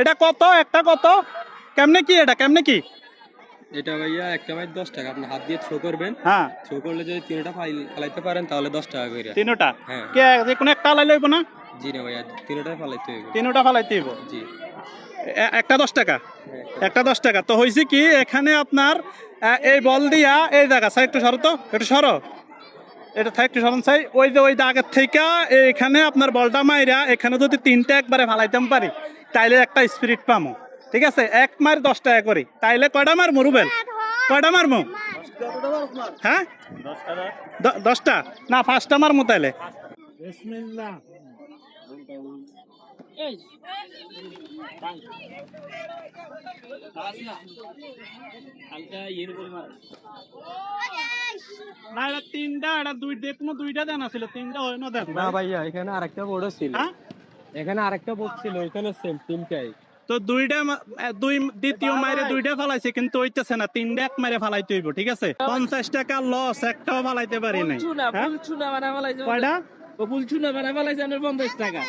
এটা কত? একটা কত? কেমনে কি এটা? কেমনে কি? এটা ভাইয়া একটা মাছ 10 টাকা। আপনি হাত দিয়ে থ্রো করবেন। হ্যাঁ, থ্রো করলে যদি তিনটা ফালাইতে পারেন তাহলে 10 টাকা কইরা। তিনোটা। হ্যাঁ। কে যে কোনো একটা লাইলে হইব না? জি না ভাইয়া, তিনটাই ফালাইতে হইব। তিনোটা ফালাইতে হইব। জি। একটা 10 টাকা। হ্যাঁ, একটা 10 টাকা। তো হইছে কি এখানে আপনার এই বল দিয়া এই জায়গা স্যার একটু সরো তো, একটু সরো। এটা থাক একটু সরন চাই। ওই যে ওই দাগের থেকে এখানে আপনার বলটা মাইরা এখানে যদি তিনটা একবারে ফালাইতাম পারি তাইলে একটা স্পিরিট পামো। ঠিক আছে, এক মার 10 টাকা করি। তাইলে কয়টা মার মুরুবেন? কয়টা মারমু? হ্যাঁ, 10টা না 5টা মারমু তাইলে। বিসমিল্লাহ। না এটা তিনটা, এটা দুইটা দেন আছিল, তিনটা হয় না দেন না ভাইয়া, এখানে আরেকটা বোর্ড ছিল। হ্যাঁ, এখানে আরেকটা বোর্ড ছিল, এখানে সেম তিনটাই। তো দ্বিতীয় মাইরে দুইটা ফালাইছে কিন্তু হইতেছে না, তিনটা এক মাইরে ফালাইতে হইব। ঠিক আছে, 50 টাকা লস, একটাও ফালাইতে পারি নাই। হ্যাঁ? কয়টা? 50 টাকা।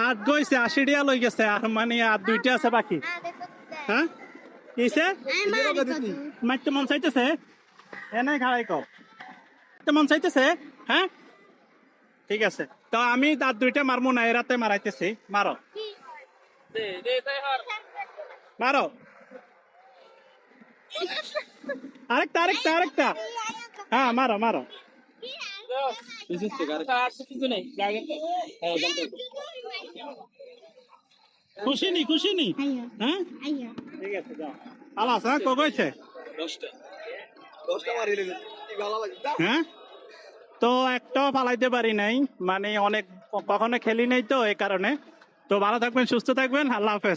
আট গইছে, 80 টাকা লই গেছে, আর মানে আর দুইটা আছে বাকি। হ্যাঁ, কিছে মারতে মন চাইতেছে? এনে খাড়াই কর, মারতে মন চাইতেছে? হ্যাঁ, ঠিক আছে, তো আমি আর দুইটা মারমু না, এরাতে মারাইতেছি। মারো মারো, আরেকটা আরেকটা আরেকটা। হ্যাঁ, মারো মারো। খুশি নি খুশি নি? হ্যাঁ, ঠিক আছে, যাও। আলাস, হ্যাঁ, কইছে 10টা মারিলে হ্যাঁ, তো একটাও ফালাইতে পারি নাই, মানে অনেক কখনো খেলি নাই তো এই কারণে। তো ভালো থাকবেন, সুস্থ থাকবেন, আল্লাহ হাফেজ।